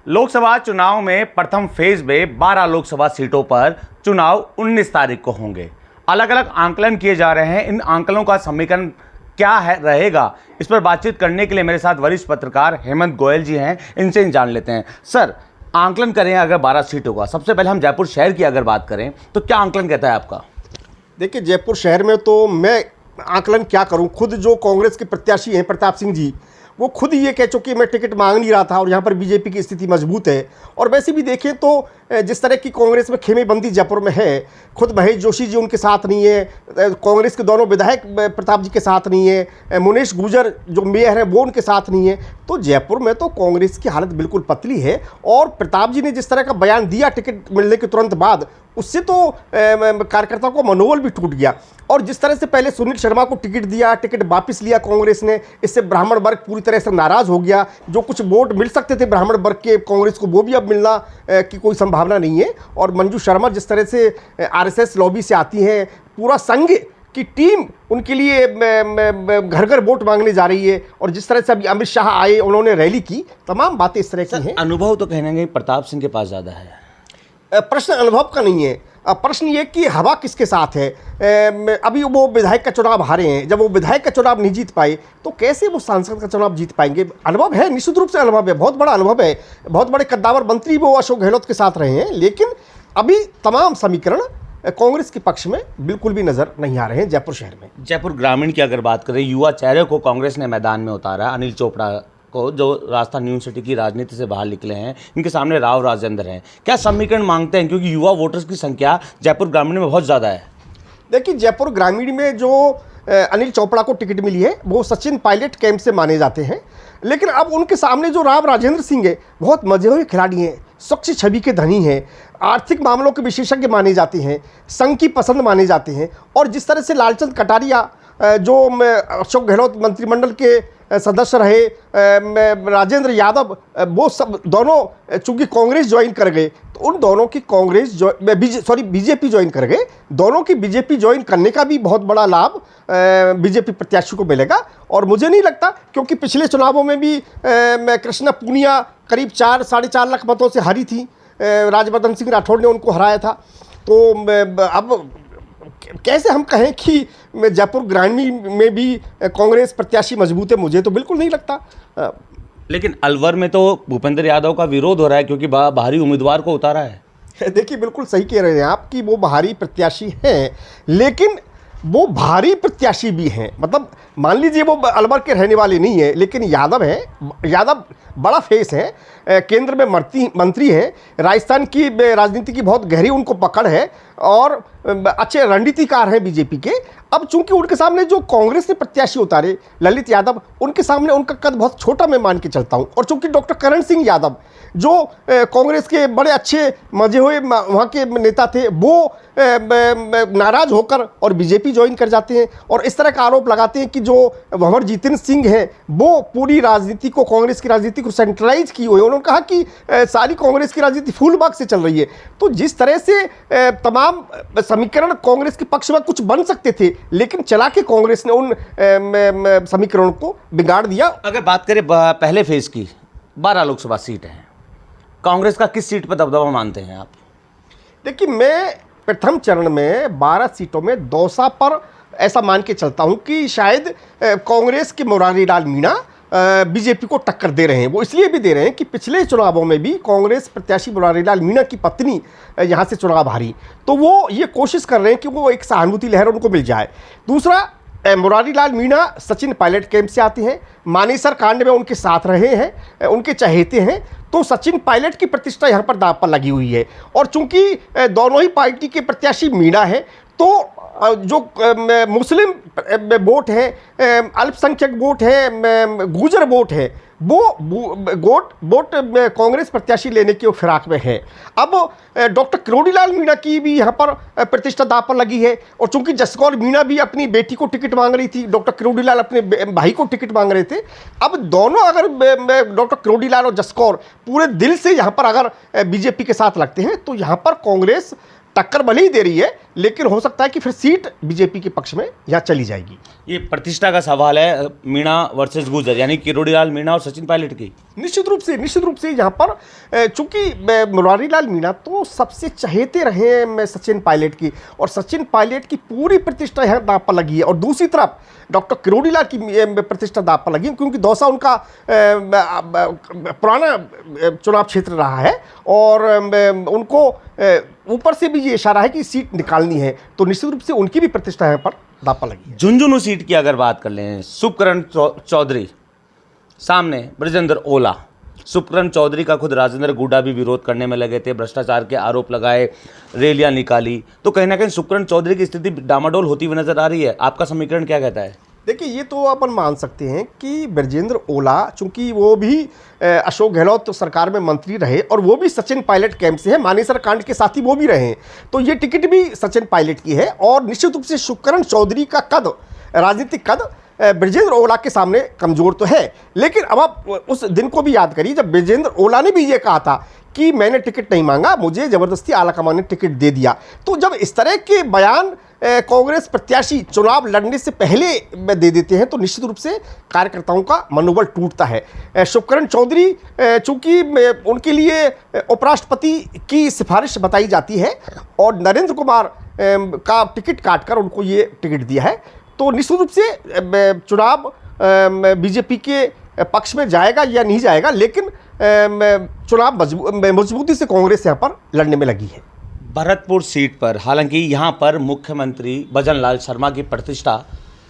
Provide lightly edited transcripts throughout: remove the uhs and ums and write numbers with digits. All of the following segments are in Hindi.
लोकसभा चुनाव में प्रथम फेज में 12 लोकसभा सीटों पर चुनाव 19 तारीख को होंगे। अलग अलग आंकलन किए जा रहे हैं। इन आंकलों का समीकरण क्या है रहेगा, इस पर बातचीत करने के लिए मेरे साथ वरिष्ठ पत्रकार हेमंत गोयल जी हैं। इनसे जान लेते हैं। सर, आंकलन करें अगर 12 सीटों का, सबसे पहले हम जयपुर शहर की अगर बात करें तो क्या आंकलन कहता है आपका? देखिए, जयपुर शहर में तो मैं आंकलन क्या करूं, खुद जो कांग्रेस के प्रत्याशी हैं प्रताप सिंह जी, वो खुद ही ये कह चुके मैं टिकट मांग नहीं रहा था और यहाँ पर बीजेपी की स्थिति मजबूत है। और वैसे भी देखें तो जिस तरह की कांग्रेस में खेमेबंदी जयपुर में है, खुद महेश जोशी जी उनके साथ नहीं है, कांग्रेस के दोनों विधायक प्रताप जी के साथ नहीं है, मुनेश गुर्जर जो मेयर है वो उनके साथ नहीं है, तो जयपुर में तो कांग्रेस की हालत बिल्कुल पतली है। और प्रताप जी ने जिस तरह का बयान दिया टिकट मिलने के तुरंत बाद, उससे तो कार्यकर्ताओं को मनोबल भी टूट गया। और जिस तरह से पहले सुनील शर्मा को टिकट दिया, टिकट वापस लिया कांग्रेस ने, इससे ब्राह्मण वर्ग पूरी तरह से नाराज हो गया। जो कुछ वोट मिल सकते थे ब्राह्मण वर्ग के कांग्रेस को, वो भी अब मिलना की कोई संभावना नहीं है। और मंजू शर्मा जिस तरह से आरएसएस लॉबी से आती हैं, पूरा संघ की टीम उनके लिए घर घर वोट मांगने जा रही है। और जिस तरह से अभी अमित शाह आए, उन्होंने रैली की, तमाम बातें इस तरह की हैं। अनुभव तो कहना नहीं प्रताप सिंह के पास ज़्यादा है। प्रश्न अनुभव का नहीं है, प्रश्न ये कि हवा किसके साथ है। अभी वो विधायक का चुनाव हारे हैं, जब वो विधायक का चुनाव नहीं जीत पाए तो कैसे वो सांसद का चुनाव जीत पाएंगे। अनुभव है, निश्चित रूप से अनुभव है, बहुत बड़ा अनुभव है। बहुत बड़े कद्दावर मंत्री वो अशोक गहलोत के साथ रहे हैं, लेकिन अभी तमाम समीकरण कांग्रेस के पक्ष में बिल्कुल भी नजर नहीं आ रहे हैं जयपुर शहर में। जयपुर ग्रामीण की अगर बात करें, युवा चेहरे को कांग्रेस ने मैदान में उतारा। अनिल चोपड़ा को, जो राजस्थान यूनिवर्सिटी की राजनीति से बाहर निकले हैं, इनके सामने राव राजेंद्र हैं। क्या समीकरण मांगते हैं, क्योंकि युवा वोटर्स की संख्या जयपुर ग्रामीण में बहुत ज़्यादा है? देखिए, जयपुर ग्रामीण में जो अनिल चोपड़ा को टिकट मिली है वो सचिन पायलट कैंप से माने जाते हैं, लेकिन अब उनके सामने जो राव राजेंद्र सिंह है, बहुत मजे हुए खिलाड़ी हैं, स्वच्छ छवि के धनी हैं, आर्थिक मामलों के विशेषज्ञ माने जाते हैं, संघ की पसंद माने जाते हैं। और जिस तरह से लालचंद कटारिया जो अशोक गहलोत मंत्रिमंडल के सदस्य रहे, राजेंद्र यादव, वो सब दोनों चूंकि कांग्रेस ज्वाइन कर गए, तो उन दोनों की बीजेपी ज्वाइन कर गए, दोनों की बीजेपी ज्वाइन करने का भी बहुत बड़ा लाभ बीजेपी प्रत्याशी को मिलेगा। और मुझे नहीं लगता, क्योंकि पिछले चुनावों में भी कृष्णा पूनिया करीब 4-4.5 लाख मतों से हारी थी, राजवर्धन सिंह राठौड़ ने उनको हराया था। तो अब कैसे हम कहें कि जयपुर ग्रामीण में भी कांग्रेस प्रत्याशी मजबूत है, मुझे तो बिल्कुल नहीं लगता। लेकिन अलवर में तो भूपेंद्र यादव का विरोध हो रहा है, क्योंकि बाहरी उम्मीदवार को उतारा है। देखिए, बिल्कुल सही कह रहे हैं आप कि वो बाहरी प्रत्याशी हैं, लेकिन वो भारी प्रत्याशी भी हैं। मतलब मान लीजिए वो अलवर के रहने वाले नहीं है, लेकिन यादव है, यादव बड़ा फेस है, केंद्र में मंत्री हैं, राजस्थान की राजनीति की बहुत गहरी उनको पकड़ है और अच्छे रणनीतिकार हैं बीजेपी के। अब चूंकि उनके सामने जो कांग्रेस ने प्रत्याशी उतारे ललित यादव, उनके सामने उनका कद बहुत छोटा मैं मान के चलता हूं। और चूंकि डॉक्टर करण सिंह यादव जो कांग्रेस के बड़े अच्छे मजे हुए वहाँ के नेता थे, वो नाराज होकर और बीजेपी ज्वाइन कर जाते हैं और इस तरह का आरोप लगाते हैं कि जो भंवर जितेंद्र सिंह हैं वो पूरी राजनीति को, कांग्रेस की राजनीति को सेंट्रलाइज की हुई है। उन्होंने कहा कि सारी कांग्रेस की राजनीति फूलबाग से चल रही है। तो जिस तरह से तमाम समीकरण कांग्रेस के पक्ष में कुछ बन सकते थे, लेकिन चला के कांग्रेस ने उन समीकरणों को बिगाड़ दिया। अगर बात करें पहले फेज की, 12 लोकसभा सीट हैं, कांग्रेस का किस सीट पर दबदबा मानते हैं आप? देखिए, मैं प्रथम चरण में 12 सीटों में दौसा पर ऐसा मान के चलता हूं कि शायद कांग्रेस के मुरारी लाल मीणा बीजेपी को टक्कर दे रहे हैं। वो इसलिए भी दे रहे हैं कि पिछले चुनावों में भी कांग्रेस प्रत्याशी मुरारी लाल मीणा की पत्नी यहां से चुनाव हारी, तो वो ये कोशिश कर रहे हैं कि वो एक सहानुभूति लहर उनको मिल जाए। दूसरा, मुरारी लाल मीणा सचिन पायलट कैंप से आते हैं, मानेसर कांड में उनके साथ रहे हैं, उनके चहेते हैं, तो सचिन पायलट की प्रतिष्ठा यहाँ पर दांव पर लगी हुई है। और चूंकि दोनों ही पार्टी के प्रत्याशी मीणा है, तो जो मुस्लिम वोट है, अल्पसंख्यक वोट है, गुर्जर वोट है, वो वोट कांग्रेस प्रत्याशी लेने की फिराक में है। अब डॉक्टर किरोड़ीलाल मीणा की भी यहाँ पर प्रतिष्ठा दांव पर लगी है। और चूंकि जसकौर मीणा भी अपनी बेटी को टिकट मांग रही थी, डॉक्टर किरोड़ीलाल अपने भाई को टिकट मांग रहे थे। अब दोनों अगर डॉक्टर किरोड़ीलाल और जसकौर पूरे दिल से यहाँ पर अगर बीजेपी के साथ लगते हैं, तो यहाँ पर कांग्रेस टक्कर भले ही दे रही है, लेकिन हो सकता है कि फिर सीट बीजेपी के पक्ष में यहाँ चली जाएगी। ये प्रतिष्ठा का सवाल है, मीणा वर्सेस गुर्जर, यानी किरोड़ीलाल मीणा और सचिन पायलट की। निश्चित रूप से यहाँ पर चूंकि मुरारीलाल मीणा तो सबसे चहेते रहे हैं सचिन पायलट की, और सचिन पायलट की पूरी प्रतिष्ठा यहाँ दांव पर लगी है, और दूसरी तरफ डॉक्टर किरोड़ीलाल की प्रतिष्ठा दांव पर लगी, क्योंकि दौसा उनका पुराना चुनाव क्षेत्र रहा है, और उनको ऊपर से भी ये इशारा है कि सीट निकालनी है, तो निश्चित रूप से उनकी भी प्रतिष्ठा यहाँ पर दांव पर लगी है। झुंझुनू सीट की अगर बात कर लें, शुभकरण चौधरी सामने ब्रजेंद्र ओला। शुभकरण चौधरी का खुद राजेंद्र गुड्डा भी विरोध करने में लगे थे, भ्रष्टाचार के आरोप लगाए, रैलियां निकाली, तो कहीं ना कहीं शुभकरण चौधरी की स्थिति डामाडोल होती हुई नजर आ रही है। आपका समीकरण क्या कहता है? देखिए, ये तो अपन मान सकते हैं कि ब्रजेंद्र ओला, चूंकि वो भी अशोक गहलोत सरकार में मंत्री रहे और वो भी सचिन पायलट कैंप से है, मानेसर कांड के साथ ही वो भी रहे हैं, तो ये टिकट भी सचिन पायलट की है, और निश्चित रूप से शुभकरण चौधरी का कद, राजनीतिक कद ब्रजेंद्र ओला के सामने कमज़ोर तो है। लेकिन अब आप उस दिन को भी याद करिए जब ब्रजेंद्र ओला ने भी ये कहा था कि मैंने टिकट नहीं मांगा, मुझे ज़बरदस्ती आलाकमान ने टिकट दे दिया। तो जब इस तरह के बयान कांग्रेस प्रत्याशी चुनाव लड़ने से पहले दे देते हैं, तो निश्चित रूप से कार्यकर्ताओं का मनोबल टूटता है। शुभकरण चौधरी चूंकि उनके लिए उपराष्ट्रपति की सिफारिश बताई जाती है, और नरेंद्र कुमार का टिकट काटकर उनको ये टिकट दिया है, तो निश्चित रूप से चुनाव बीजेपी के पक्ष में जाएगा या नहीं जाएगा, लेकिन चुनाव मजबूती से कांग्रेस यहाँ पर लड़ने में लगी है। भरतपुर सीट पर हालांकि यहाँ पर मुख्यमंत्री भजनलाल शर्मा की प्रतिष्ठा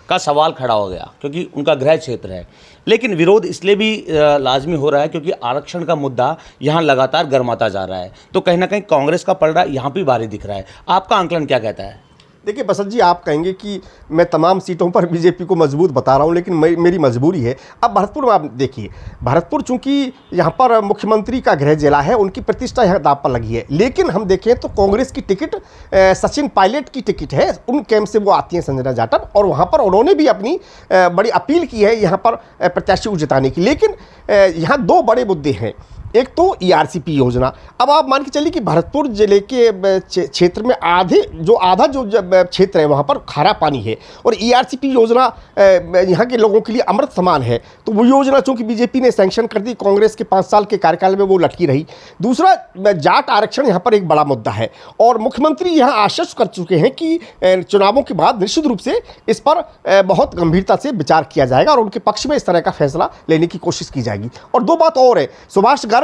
का सवाल खड़ा हो गया, क्योंकि उनका गृह क्षेत्र है, लेकिन विरोध इसलिए भी लाजमी हो रहा है क्योंकि आरक्षण का मुद्दा यहाँ लगातार गर्माता जा रहा है, तो कहीं ना कहीं कांग्रेस का पलड़ा यहाँ भी भारी दिख रहा है। आपका आंकलन क्या कहता है? देखिए बसंत जी, आप कहेंगे कि मैं तमाम सीटों पर बीजेपी को मजबूत बता रहा हूं, लेकिन मेरी मजबूरी है। अब भरतपुर में आप देखिए, भरतपुर चूंकि यहाँ पर मुख्यमंत्री का गृह जिला है, उनकी प्रतिष्ठा यहाँ दांव पर लगी है, लेकिन हम देखें तो कांग्रेस की टिकट सचिन पायलट की टिकट है, उन कैंप से वो आती हैं संजना जाटव, और वहाँ पर उन्होंने भी अपनी बड़ी अपील की है यहाँ पर प्रत्याशी को जिताने की। लेकिन यहाँ दो बड़े मुद्दे हैं, एक तो ERCP योजना। अब आप मान के चलिए कि भरतपुर जिले के क्षेत्र में आधा जो क्षेत्र है वहाँ पर खारा पानी है, और ERCP योजना यहाँ के लोगों के लिए अमृत समान है, तो वो योजना चूँकि बीजेपी ने सैंक्शन कर दी, कांग्रेस के 5 साल के कार्यकाल में वो लटकी रही। दूसरा, जाट आरक्षण यहाँ पर एक बड़ा मुद्दा है, और मुख्यमंत्री यहाँ आश्वस्त कर चुके हैं कि चुनावों के बाद निश्चित रूप से इस पर बहुत गंभीरता से विचार किया जाएगा, और उनके पक्ष में इस तरह का फैसला लेने की कोशिश की जाएगी। और दो बात और है, सुभाष गर्ग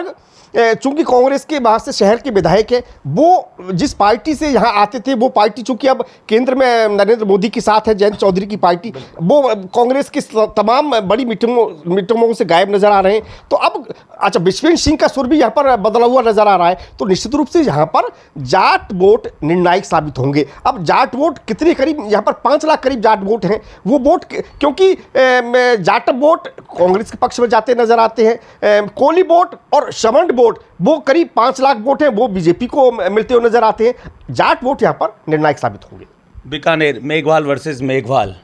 चूंकि कांग्रेस के बाहर से शहर के विधायक है, वो जिस पार्टी से यहाँ आते थे, वो पार्टी चूंकि अब केंद्र में नरेंद्र मोदी के साथ है, जयंत चौधरी की पार्टी, वो कांग्रेस की तमाम बड़ी मीटिंगों से गायब नजर आ रहे हैं। तो अब अच्छा, विश्वेंद्र सिंह का सुर भी यहाँ पर बदला हुआ नजर आ रहा है, तो निश्चित रूप से यहाँ पर जाट वोट निर्णायक साबित होंगे। अब जाट वोट कितने करीब, यहाँ पर 5 लाख करीब जाट वोट हैं, वो वोट क्योंकि जाट वोट कांग्रेस के पक्ष में जाते नजर आते हैं, कोली वोट और शमंड वोट वो करीब 5 लाख वोट हैं, वो बीजेपी को मिलते हुए नजर आते हैं। जाट वोट यहाँ पर निर्णायक साबित होंगे। बीकानेर मेघवाल वर्सेस मेघवाल,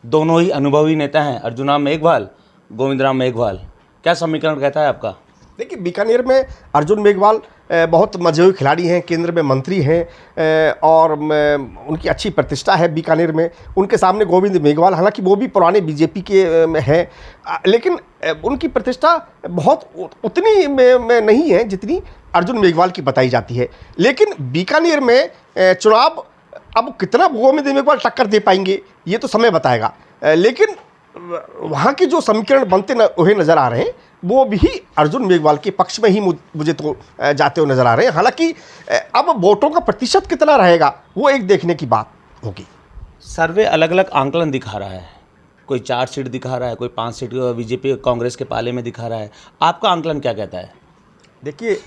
दोनों ही अनुभवी नेता हैं, अर्जुन मेघवाल, गोविंद राम मेघवाल, क्या समीकरण कहता है आपका? देखिए, बीकानेर में अर्जुन मेघवाल बहुत मजबूत खिलाड़ी हैं, केंद्र में मंत्री हैं, और उनकी अच्छी प्रतिष्ठा है बीकानेर में। उनके सामने गोविंद मेघवाल, हालांकि वो भी पुराने बीजेपी के हैं, लेकिन उनकी प्रतिष्ठा बहुत उतनी में नहीं है जितनी अर्जुन मेघवाल की बताई जाती है। लेकिन बीकानेर में चुनाव अब कितना गोविंद मेघवाल टक्कर दे पाएंगे ये तो समय बताएगा, लेकिन वहाँ के जो समीकरण बनते हुए नज़र आ रहे हैं वो भी अर्जुन मेघवाल के पक्ष में ही मुझे तो जाते हुए नज़र आ रहे हैं। हालांकि अब वोटों का प्रतिशत कितना रहेगा वो एक देखने की बात होगी। सर्वे अलग अलग आंकलन दिखा रहा है, कोई 4 सीट दिखा रहा है, कोई 5 सीट बीजेपी कांग्रेस के पाले में दिखा रहा है। आपका आंकलन क्या कहता है? देखिए,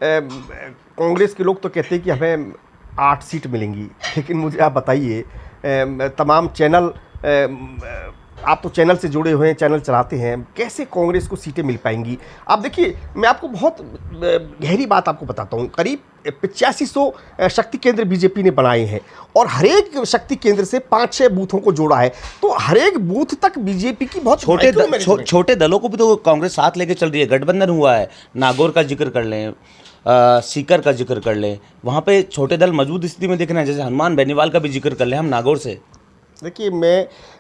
कांग्रेस के लोग तो कहते हैं कि हमें 8 सीट मिलेंगी, लेकिन मुझे आप बताइए, तमाम चैनल आप तो चैनल से जुड़े हुए हैं, चैनल चलाते हैं, कैसे कांग्रेस को सीटें मिल पाएंगी? आप देखिए, मैं आपको बहुत गहरी बात आपको बताता हूँ। करीब 8500 शक्ति केंद्र बीजेपी ने बनाए हैं और हर एक शक्ति केंद्र से 5-6 बूथों को जोड़ा है। तो हर एक बूथ तक बीजेपी की बहुत छोटे दलों को भी तो कांग्रेस साथ लेके चल रही है। गठबंधन हुआ है, नागौर का जिक्र कर लें, सीकर का जिक्र कर लें, वहाँ पे छोटे दल मजबूत स्थिति में दिख रहे हैं। जैसे हनुमान बेनीवाल का भी जिक्र कर लें हम नागौर से। देखिए,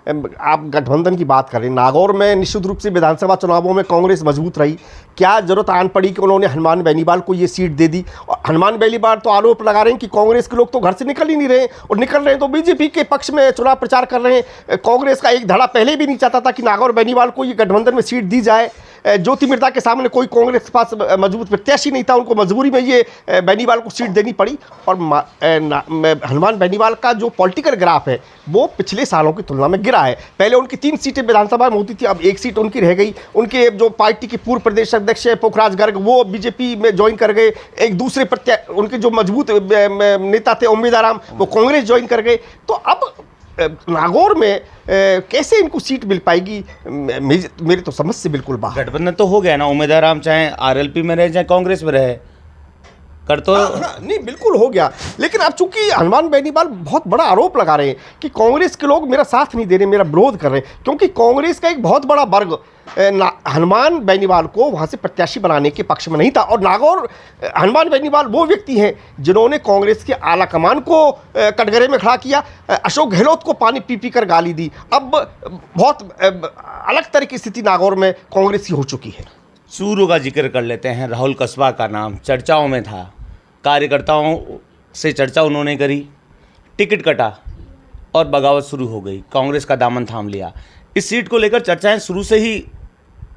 आप गठबंधन की बात करें, नागौर में निश्चित रूप से विधानसभा चुनावों में कांग्रेस मजबूत रही। क्या जरूरत आन पड़ी कि उन्होंने हनुमान बेनीवाल को ये सीट दे दी? और हनुमान बेनीवाल तो आरोप लगा रहे हैं कि कांग्रेस के लोग तो घर से निकल ही नहीं रहे, और निकल रहे हैं तो बीजेपी के पक्ष में चुनाव प्रचार कर रहे हैं। कांग्रेस का एक धड़ा पहले भी नहीं चाहता था कि नागौर बेनीवाल को ये गठबंधन में सीट दी जाए। ज्योति मिर्धा के सामने कोई कांग्रेस के पास मजबूत प्रत्याशी नहीं था, उनको मजबूरी में ये बेनीवाल को सीट देनी पड़ी। और हनुमान बेनीवाल का जो पॉलिटिकल ग्राफ है वो पिछले सालों की तुलना में गिरा है। पहले उनकी 3 सीटें विधानसभा में होती थी, अब 1 सीट उनकी रह गई। उनके जो पार्टी के पूर्व प्रदेश अध्यक्ष है पोखराज गर्ग, वो बीजेपी में ज्वाइन कर गए। एक दूसरे उनके जो मजबूत नेता थे उम्मीदवार, वो कांग्रेस ज्वाइन कर गए। तो अब नागौर में कैसे इनको सीट मिल पाएगी, मेरी तो समझ से बिल्कुल बाहर। गठबंधन तो हो गया ना, उम्मीदवार चाहे आरएलपी में रहे चाहे कांग्रेस में रहे, कर तो नहीं, बिल्कुल हो गया। लेकिन अब चूंकि हनुमान बेनीवाल बहुत बड़ा आरोप लगा रहे हैं कि कांग्रेस के लोग मेरा साथ नहीं दे रहे, मेरा विरोध कर रहे हैं, क्योंकि कांग्रेस का एक बहुत बड़ा वर्ग हनुमान बेनीवाल को वहाँ से प्रत्याशी बनाने के पक्ष में नहीं था। और नागौर हनुमान बेनीवाल वो व्यक्ति हैं जिन्होंने कांग्रेस के आला कमान को कटघरे में खड़ा किया, अशोक गहलोत को पानी पी पी कर गाली दी। अब बहुत अलग तरह की स्थिति नागौर में कांग्रेस की हो चुकी है। चूरू का जिक्र कर लेते हैं। राहुल कस्बा का नाम चर्चाओं में था, कार्यकर्ताओं से चर्चा उन्होंने करी, टिकट कटा और बगावत शुरू हो गई, कांग्रेस का दामन थाम लिया। इस सीट को लेकर चर्चाएं शुरू से ही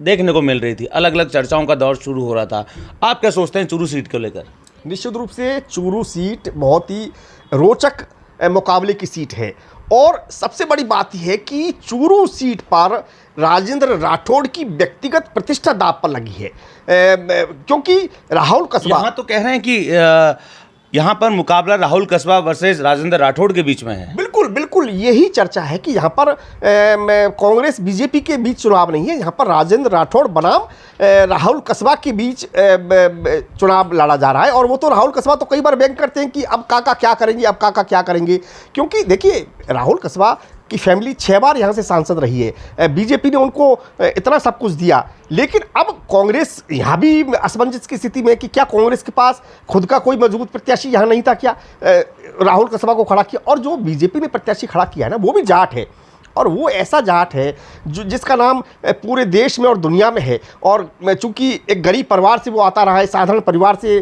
देखने को मिल रही थी, अलग अलग चर्चाओं का दौर शुरू हो रहा था। आप क्या सोचते हैं चूरू सीट को लेकर? निश्चित रूप से चूरू सीट बहुत ही रोचक मुकाबले की सीट है। और सबसे बड़ी बात यह है कि चूरू सीट पर राजेंद्र राठौड़ की व्यक्तिगत प्रतिष्ठा दांव पर लगी है, क्योंकि राहुल कस्बा, यहाँ तो कह रहे हैं कि यहाँ पर मुकाबला राहुल कस्बा वर्सेस राजेंद्र राठौड़ के बीच में है। बिल्कुल बिल्कुल यही चर्चा है कि यहाँ पर कांग्रेस बीजेपी के बीच चुनाव नहीं है, यहाँ पर राजेंद्र राठौड़ बनाम राहुल कस्बा के बीच चुनाव लड़ा जा रहा है। और वो तो राहुल कस्बा तो कई बार व्यंग करते हैं कि अब काका क्या करेंगे, अब काका क्या करेंगे, क्योंकि देखिए राहुल कस्बा की फैमिली 6 बार यहाँ से सांसद रही है, बीजेपी ने उनको इतना सब कुछ दिया। लेकिन अब कांग्रेस यहाँ भी असमंजस की स्थिति में कि क्या कांग्रेस के पास खुद का कोई मजबूत प्रत्याशी यहाँ नहीं था, क्या राहुल कस्बा को खड़ा किया। और जो बीजेपी ने प्रत्याशी खड़ा किया है ना, वो भी जाट है, और वो ऐसा जाट है जो जिसका नाम पूरे देश में और दुनिया में है। और चूंकि एक गरीब परिवार से वो आता रहा है, साधारण परिवार से,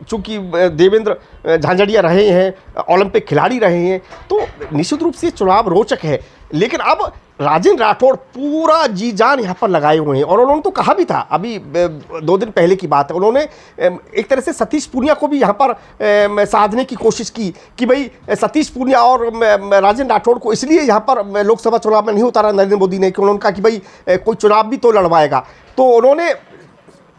चूंकि देवेंद्र झांझड़िया रहे हैं, ओलंपिक खिलाड़ी रहे हैं, तो निश्चित रूप से चुनाव रोचक है। लेकिन अब राजेंद्र राठौड़ पूरा जी जान यहाँ पर लगाए हुए हैं। और उन्होंने तो कहा भी था, अभी 2 दिन पहले की बात है, उन्होंने एक तरह से सतीश पूनिया को भी यहाँ पर साधने की कोशिश की कि भाई सतीश पूनिया और राजेंद्र राठौड़ को इसलिए यहाँ पर लोकसभा चुनाव में नहीं उतारा नरेंद्र मोदी ने कि उन्होंने कहा कि भाई कोई चुनाव भी तो लड़वाएगा। तो उन्होंने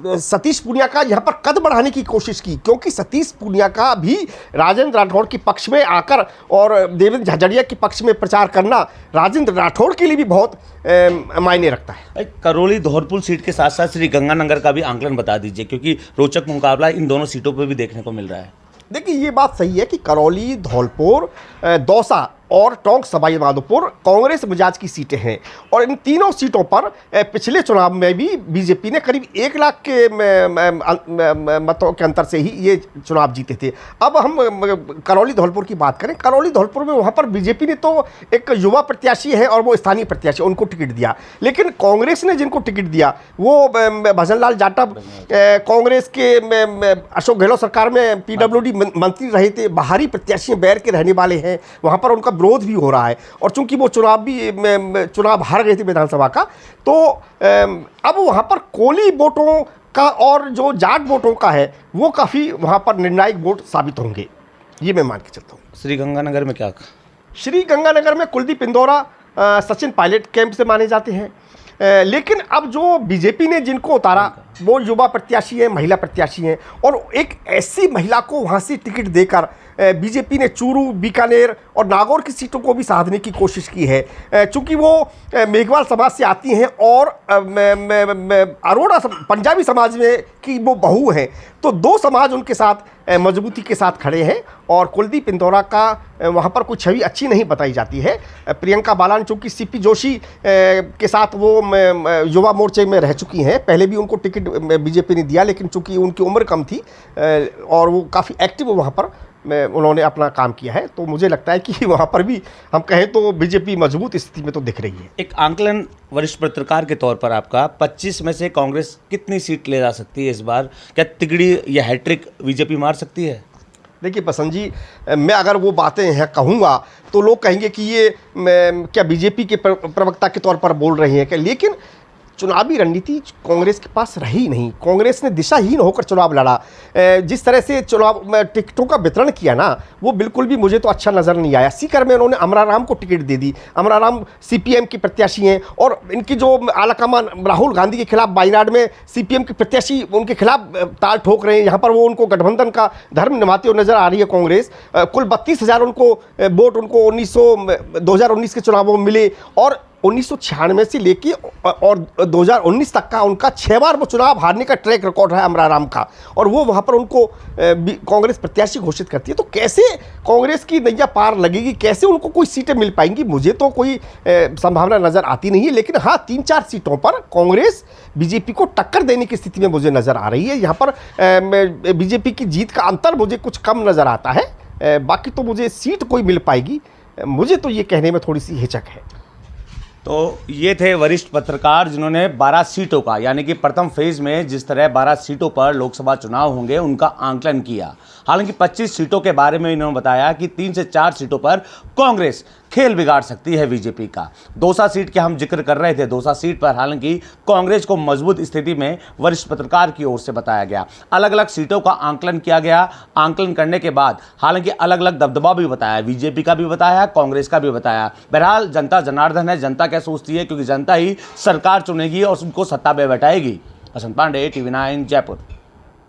सतीश पूनिया का यहाँ पर कद बढ़ाने की कोशिश की, क्योंकि सतीश पूनिया का भी राजेंद्र राठौड़ के पक्ष में आकर और देवेंद्र झाझड़िया के पक्ष में प्रचार करना राजेंद्र राठौड़ के लिए भी बहुत मायने रखता है। करौली धौलपुर सीट के साथ साथ श्री गंगानगर का भी आंकलन बता दीजिए, क्योंकि रोचक मुकाबला इन दोनों सीटों पर भी देखने को मिल रहा है। देखिए, ये बात सही है कि करौली, धौलपुर, दौसा और टोंक सवाई माधोपुर कांग्रेस मिजाज की सीटें हैं। और इन तीनों सीटों पर पिछले चुनाव में भी बीजेपी ने करीब 1 लाख के मतों के अंतर से ही ये चुनाव जीते थे। अब हम करौली धौलपुर की बात करें, करौली धौलपुर में वहाँ पर बीजेपी ने तो एक युवा प्रत्याशी है और वो स्थानीय प्रत्याशी, उनको टिकट दिया। लेकिन कांग्रेस ने जिनको टिकट दिया वो भजन लाल जाटव, कांग्रेस के अशोक गहलोत सरकार में PWD मंत्री रहे थे, बाहरी प्रत्याशी बैर के रहने वाले हैं, वहाँ पर उनका विरोध भी हो रहा है। और चूंकि वो चुनाव हार गए थे विधानसभा का, तो अब वहाँ पर कोली वोटों का और जो जाट वोटों का है वो काफ़ी वहाँ पर निर्णायक वोट साबित होंगे, ये मैं मान के चलता हूँ। श्री गंगानगर में क्या? श्री गंगानगर में कुलदीप इंदौरा सचिन पायलट कैंप से माने जाते हैं। लेकिन अब जो बीजेपी ने जिनको उतारा वो युवा प्रत्याशी हैं, महिला प्रत्याशी हैं, और एक ऐसी महिला को वहाँ से टिकट देकर बीजेपी ने चूरू, बीकानेर और नागौर की सीटों को भी साधने की कोशिश की है। चूँकि वो मेघवाल समाज से आती हैं और अरोड़ा पंजाबी समाज में की वो बहू हैं, तो दो समाज उनके साथ मजबूती के साथ खड़े हैं और कुलदीप इंदौरा का वहाँ पर कोई छवि अच्छी नहीं बताई जाती है। प्रियंका बालान चूँकि सीपी जोशी के साथ वो युवा मोर्चे में रह चुकी हैं, पहले भी उनको टिकट बीजेपी ने दिया, लेकिन चूँकि उनकी उम्र कम थी और वो काफ़ी एक्टिव वहाँ पर उन्होंने अपना काम किया है, तो मुझे लगता है कि वहाँ पर भी हम कहें तो बीजेपी मजबूत स्थिति में तो दिख रही है। एक आंकलन वरिष्ठ पत्रकार के तौर पर आपका 25 में से कांग्रेस कितनी सीट ले जा सकती है इस बार? क्या तिगड़ी या हैट्रिक बीजेपी मार सकती है? देखिए बसंत जी, मैं अगर वो बातें हैं कहूँगा तो लोग कहेंगे कि ये क्या बीजेपी के प्रवक्ता के तौर पर बोल रहे हैं क्या, लेकिन चुनावी रणनीति कांग्रेस के पास रही नहीं। कांग्रेस ने दिशाहीन होकर चुनाव लड़ा। जिस तरह से चुनाव में टिकटों का वितरण किया ना, वो बिल्कुल भी मुझे तो अच्छा नज़र नहीं आया। सीकर में उन्होंने अमराराम को टिकट दे दी। अमराराम सीपीएम की प्रत्याशी हैं और इनकी जो आलाकमान राहुल गांधी के खिलाफ वायनाड में सीपीएम के प्रत्याशी उनके खिलाफ ताल ठोक रहे हैं। यहाँ पर वो उनको गठबंधन का धर्म निभाते हुए नजर आ रही है कांग्रेस। कुल 32,000 उनको वोट उनको 2019 के चुनावों में मिले और 1996 से लेके और 2019 तक का उनका 6 बार वो चुनाव हारने का ट्रैक रिकॉर्ड है अमराराम का, और वो वहाँ पर उनको कांग्रेस प्रत्याशी घोषित करती है। तो कैसे कांग्रेस की नैया पार लगेगी, कैसे उनको कोई सीटें मिल पाएंगी, मुझे तो कोई संभावना नज़र आती नहीं है। लेकिन हाँ, 3-4 सीटों पर कांग्रेस बीजेपी को टक्कर देने की स्थिति में मुझे नज़र आ रही है। यहाँ पर बीजेपी की जीत का अंतर मुझे कुछ कम नज़र आता है। बाकी तो मुझे सीट कोई मिल पाएगी, मुझे तो ये कहने में थोड़ी सी हिचक है। तो ये थे वरिष्ठ पत्रकार जिन्होंने 12 सीटों का, यानी कि प्रथम फेज में जिस तरह 12 सीटों पर लोकसभा चुनाव होंगे उनका आंकलन किया। हालांकि 25 सीटों के बारे में इन्होंने बताया कि 3 से 4 सीटों पर कांग्रेस खेल बिगाड़ सकती है बीजेपी का। दौसा सीट के हम जिक्र कर रहे थे। दौसा सीट पर हालांकि कांग्रेस को मजबूत स्थिति में वरिष्ठ पत्रकार की ओर से बताया गया। अलग अलग सीटों का आंकलन किया गया। आंकलन करने के बाद हालांकि अलग अलग दबदबा भी बताया, बीजेपी का भी बताया, कांग्रेस का भी बताया। बहरहाल जनता जनार्दन है, जनता क्या सोचती है, क्योंकि जनता ही सरकार चुनेगी और उनको सत्ता में बैठाएगी। बसंत पांडे, TV9 जयपुर।